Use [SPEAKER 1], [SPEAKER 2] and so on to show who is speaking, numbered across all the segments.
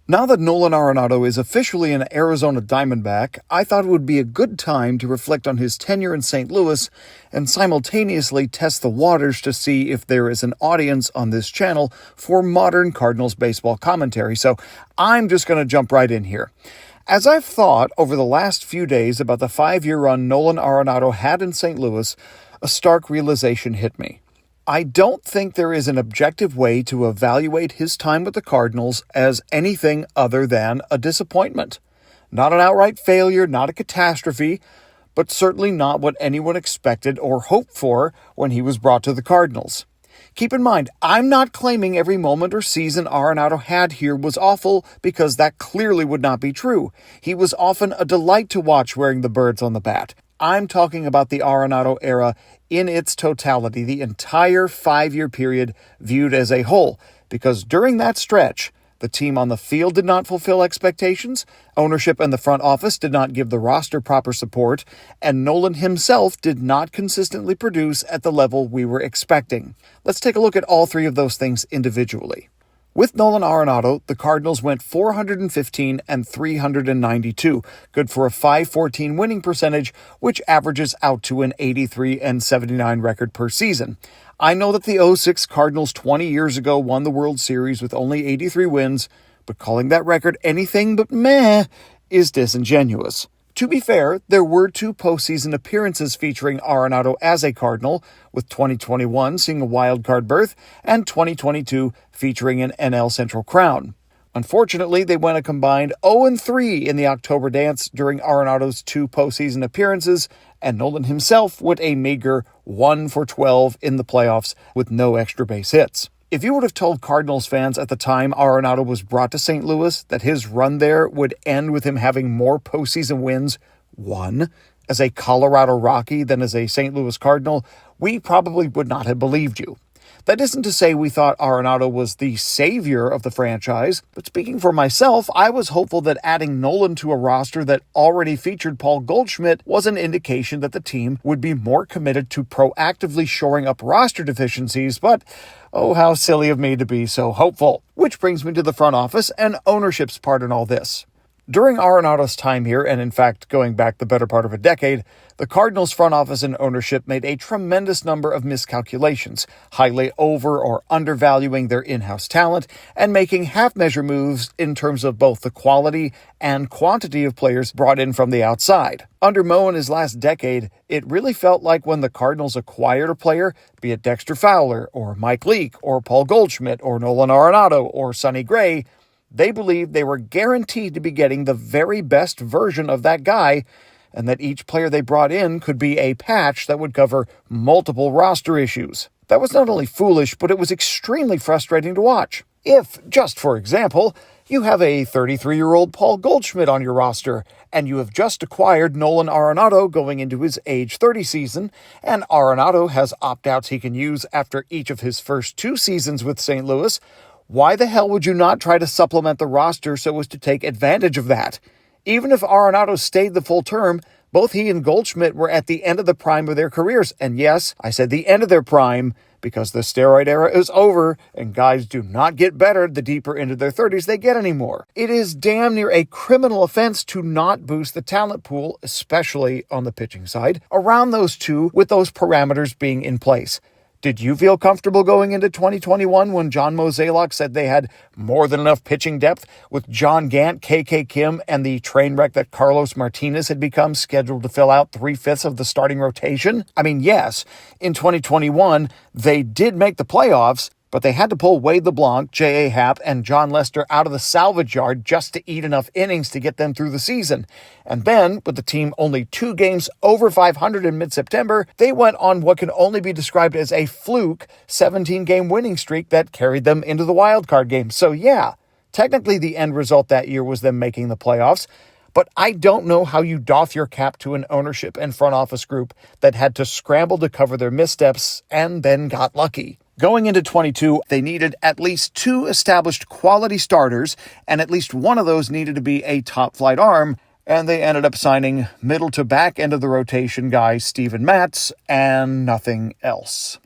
[SPEAKER 1] Now that Nolan Arenado is officially an Arizona Diamondback, I thought it would be a good time to reflect on his tenure in St. Louis and simultaneously test the waters to see if there is an audience on this channel for modern Cardinals baseball commentary. So I'm just going to jump right in here. As I've thought over the last few days about the 5-year run Nolan Arenado had in St. Louis, a stark realization hit me. I don't think there is an objective way to evaluate his time with the Cardinals as anything other than a disappointment. Not an outright failure, not a catastrophe, but certainly not what anyone expected or hoped for when he was brought to the Cardinals. Keep in mind, I'm not claiming every moment or season Arenado had here was awful, because that clearly would not be true. He was often a delight to watch wearing the birds on the bat. I'm talking about the Arenado era in its totality, the entire 5-year period viewed as a whole, because during that stretch, the team on the field did not fulfill expectations, ownership and the front office did not give the roster proper support, and Nolan himself did not consistently produce at the level we were expecting. Let's take a look at all three of those things individually. With Nolan Arenado, the Cardinals went 415 and 392, good for a .514 winning percentage, which averages out to an 83 and 79 record per season. I know that the '06 Cardinals 20 years ago won the World Series with only 83 wins, but calling that record anything but meh is disingenuous. To be fair, there were 2 postseason appearances featuring Arenado as a Cardinal, with 2021 seeing a wild card berth and 2022 featuring an NL Central crown. Unfortunately, they went a combined 0-3 in the October dance during Arenado's 2 postseason appearances, and Nolan himself went a meager 1-for-12 in the playoffs with no extra base hits. If you would have told Cardinals fans at the time Arenado was brought to St. Louis that his run there would end with him having more postseason wins, 1, as a Colorado Rocky than as a St. Louis Cardinal, we probably would not have believed you. That isn't to say we thought Arenado was the savior of the franchise, but speaking for myself, I was hopeful that adding Nolan to a roster that already featured Paul Goldschmidt was an indication that the team would be more committed to proactively shoring up roster deficiencies, but oh, how silly of me to be so hopeful. Which brings me to the front office and ownership's part in all this. During Arenado's time here, and in fact going back the better part of a decade, the Cardinals front office and ownership made a tremendous number of miscalculations, highly over or undervaluing their in-house talent, and making half-measure moves in terms of both the quality and quantity of players brought in from the outside. Under Mo in his last decade, it really felt like when the Cardinals acquired a player, be it Dexter Fowler, or Mike Leake, or Paul Goldschmidt, or Nolan Arenado, or Sonny Gray, they believed they were guaranteed to be getting the very best version of that guy, and that each player they brought in could be a patch that would cover multiple roster issues. That was not only foolish, but it was extremely frustrating to watch. If, just for example, you have a 33-year-old Paul Goldschmidt on your roster, and you have just acquired Nolan Arenado going into his age 30 season, and Arenado has opt-outs he can use after each of his first 2 seasons with St. Louis, why the hell would you not try to supplement the roster so as to take advantage of that? Even if Arenado stayed the full term, both he and Goldschmidt were at the end of the prime of their careers. And yes, I said the end of their prime because the steroid era is over and guys do not get better the deeper into their 30s they get anymore. It is damn near a criminal offense to not boost the talent pool, especially on the pitching side, around those 2 with those parameters being in place. Did you feel comfortable going into 2021 when John Mozeliak said they had more than enough pitching depth with John Gant, K.K. Kim, and the train wreck that Carlos Martinez had become scheduled to fill out 3/5 of the starting rotation? I mean, yes, in 2021, they did make the playoffs, but they had to pull Wade LeBlanc, J.A. Happ, and John Lester out of the salvage yard just to eat enough innings to get them through the season. And then, with the team only 2 games over 500 in mid-September, they went on what can only be described as a fluke 17-game winning streak that carried them into the wildcard game. So yeah, technically the end result that year was them making the playoffs, but I don't know how you doff your cap to an ownership and front office group that had to scramble to cover their missteps and then got lucky. Going into 22, they needed at least 2 established quality starters, and at least one of those needed to be a top-flight arm, and they ended up signing middle to back end of the rotation guy Steven Matz and nothing else.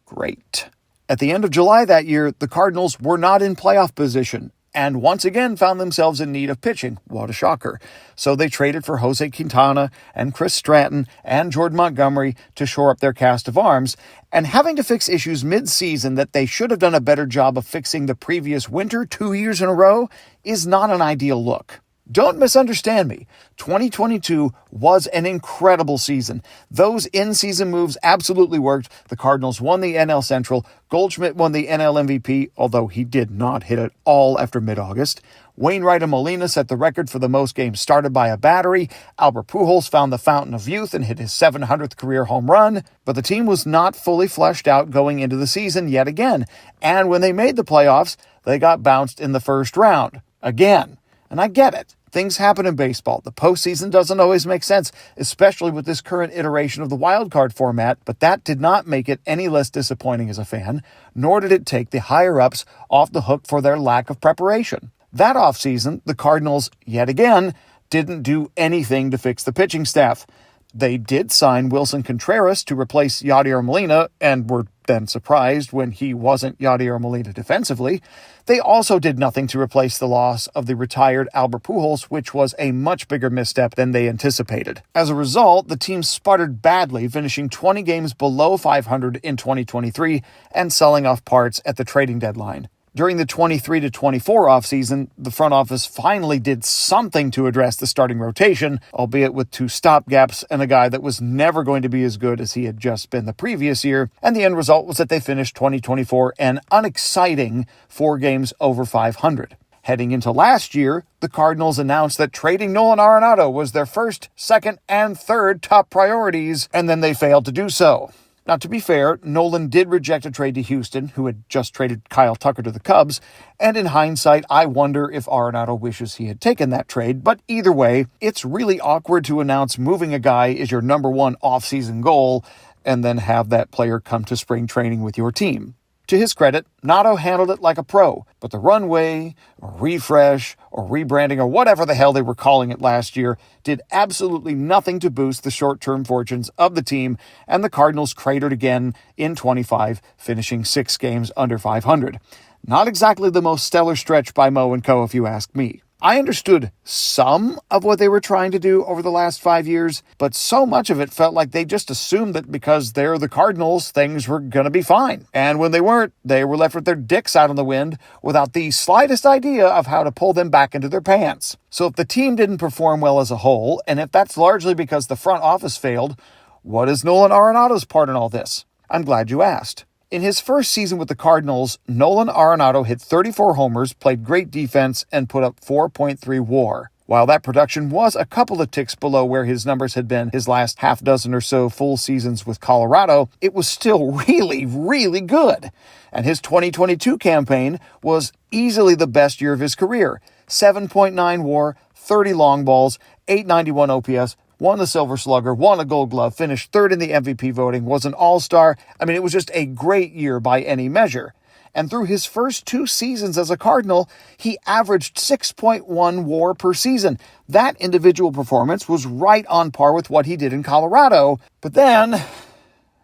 [SPEAKER 1] Great. At the end of July that year, the Cardinals were not in playoff position, and once again found themselves in need of pitching. What a shocker. So they traded for Jose Quintana and Chris Stratton and Jordan Montgomery to shore up their cast of arms, and having to fix issues mid-season that they should have done a better job of fixing the previous winter 2 years in a row is not an ideal look. Don't misunderstand me. 2022 was an incredible season. Those in-season moves absolutely worked. The Cardinals won the NL Central. Goldschmidt won the NL MVP, although he did not hit it all after mid-August. Wainwright and Molina set the record for the most games started by a battery. Albert Pujols found the fountain of youth and hit his 700th career home run. But the team was not fully fleshed out going into the season yet again. And when they made the playoffs, they got bounced in the first round. Again. And I get it. Things happen in baseball. The postseason doesn't always make sense, especially with this current iteration of the wildcard format, but that did not make it any less disappointing as a fan, nor did it take the higher-ups off the hook for their lack of preparation. That offseason, the Cardinals, yet again, didn't do anything to fix the pitching staff. They did sign Wilson Contreras to replace Yadier Molina, and were then surprised when he wasn't Yadier Molina defensively. They also did nothing to replace the loss of the retired Albert Pujols, which was a much bigger misstep than they anticipated. As a result, the team sputtered badly, finishing 20 games below 500 in 2023 and selling off parts at the trading deadline. During the 23-24 offseason, the front office finally did something to address the starting rotation, albeit with 2 stopgaps and a guy that was never going to be as good as he had just been the previous year, and the end result was that they finished 2024 an unexciting 4 games over 500. Heading into last year, the Cardinals announced that trading Nolan Arenado was their first, second, and third top priorities, and then they failed to do so. Now, to be fair, Nolan did reject a trade to Houston, who had just traded Kyle Tucker to the Cubs, and in hindsight, I wonder if Arenado wishes he had taken that trade, but either way, it's really awkward to announce moving a guy is your number one offseason goal, and then have that player come to spring training with your team. To his credit, Nato handled it like a pro, but the runway, or refresh, or rebranding, or whatever the hell they were calling it last year, did absolutely nothing to boost the short-term fortunes of the team, and the Cardinals cratered again in 25, finishing 6 games under 500. Not exactly the most stellar stretch by Mo and Co., if you ask me. I understood some of what they were trying to do over the last 5 years, but so much of it felt like they just assumed that because they're the Cardinals, things were going to be fine. And when they weren't, they were left with their dicks out in the wind without the slightest idea of how to pull them back into their pants. So if the team didn't perform well as a whole, and if that's largely because the front office failed, what is Nolan Arenado's part in all this? I'm glad you asked. In his first season with the Cardinals, Nolan Arenado hit 34 homers, played great defense, and put up 4.3 WAR. While that production was a couple of ticks below where his numbers had been his last half dozen or so full seasons with Colorado, it was still really, really good. And his 2022 campaign was easily the best year of his career. 7.9 WAR, 30 long balls, 891 OPS, won the Silver Slugger, won a Gold Glove, finished third in the MVP voting, was an all-star. I mean, it was just a great year by any measure. And through his first 2 seasons as a Cardinal, he averaged 6.1 WAR per season. That individual performance was right on par with what he did in Colorado. But then,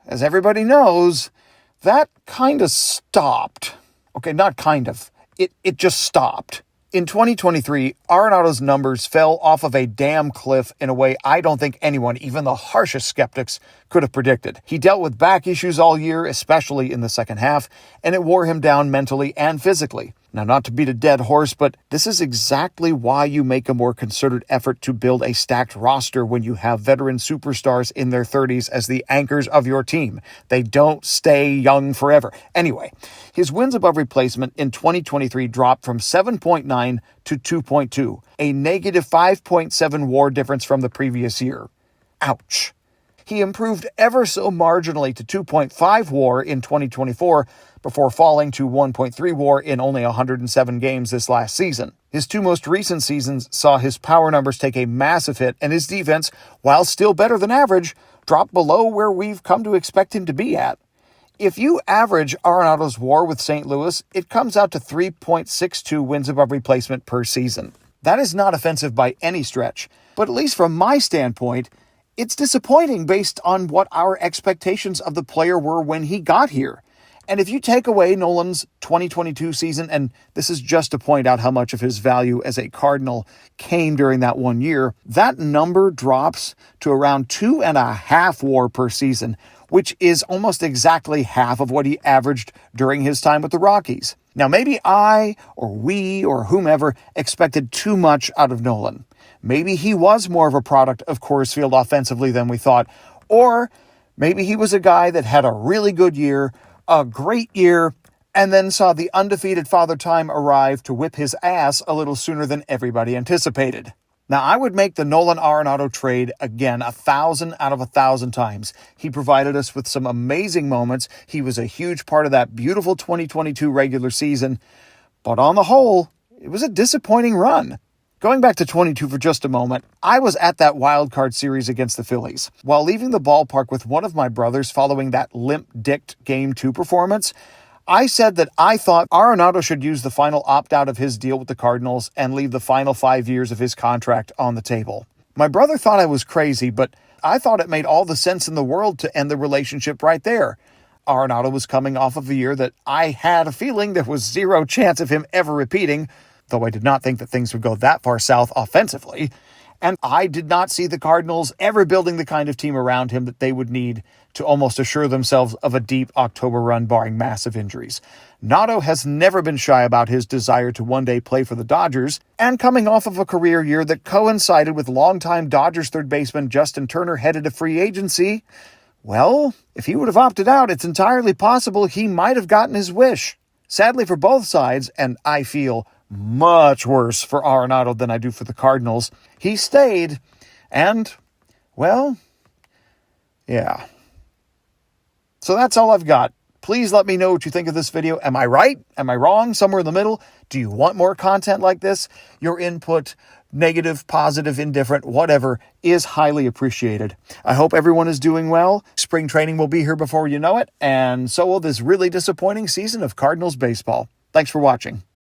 [SPEAKER 1] as everybody knows, that kind of stopped. Okay, not kind of. It just stopped. In 2023, Arenado's numbers fell off of a damn cliff in a way I don't think anyone, even the harshest skeptics, could have predicted. He dealt with back issues all year, especially in the second half, and it wore him down mentally and physically. Now, not to beat a dead horse, but this is exactly why you make a more concerted effort to build a stacked roster when you have veteran superstars in their 30s as the anchors of your team. They don't stay young forever. Anyway, his wins above replacement in 2023 dropped from 7.9 to 2.2, a negative 5.7 WAR difference from the previous year. Ouch. He improved ever so marginally to 2.5 WAR in 2024 before falling to 1.3 WAR in only 107 games this last season. His 2 most recent seasons saw his power numbers take a massive hit, and his defense, while still better than average, dropped below where we've come to expect him to be at. If you average Arenado's WAR with St. Louis, it comes out to 3.62 wins above replacement per season. That is not offensive by any stretch, but at least from my standpoint, it's disappointing based on what our expectations of the player were when he got here. And if you take away Nolan's 2022 season, and this is just to point out how much of his value as a Cardinal came during that 1 year, that number drops to around 2.5 WAR per season, which is almost exactly half of what he averaged during his time with the Rockies. Now, maybe I, or we, or whomever expected too much out of Nolan. Maybe he was more of a product of Coors Field offensively than we thought, or maybe he was a guy that had a really good year, a great year, and then saw the undefeated Father Time arrive to whip his ass a little sooner than everybody anticipated. Now, I would make the Nolan Arenado trade again 1,000 out of 1,000 times. He provided us with some amazing moments. He was a huge part of that beautiful 2022 regular season. But on the whole, it was a disappointing run. Going back to 22 for just a moment, I was at that wild card series against the Phillies. While leaving the ballpark with one of my brothers following that limp-dicked Game 2 performance, I said that I thought Arenado should use the final opt-out of his deal with the Cardinals and leave the final 5 years of his contract on the table. My brother thought I was crazy, but I thought it made all the sense in the world to end the relationship right there. Arenado was coming off of a year that I had a feeling there was zero chance of him ever repeating, though I did not think that things would go that far south offensively. And I did not see the Cardinals ever building the kind of team around him that they would need to almost assure themselves of a deep October run barring massive injuries. Nato has never been shy about his desire to one day play for the Dodgers, and coming off of a career year that coincided with longtime Dodgers third baseman Justin Turner headed to free agency, well, if he would have opted out, it's entirely possible he might have gotten his wish. Sadly for both sides, and I feel much worse for Arenado than I do for the Cardinals, he stayed, and, well, yeah. So that's all I've got. Please let me know what you think of this video. Am I right? Am I wrong? Somewhere in the middle? Do you want more content like this? Your input, negative, positive, indifferent, whatever, is highly appreciated. I hope everyone is doing well. Spring training will be here before you know it, and so will this really disappointing season of Cardinals baseball. Thanks for watching.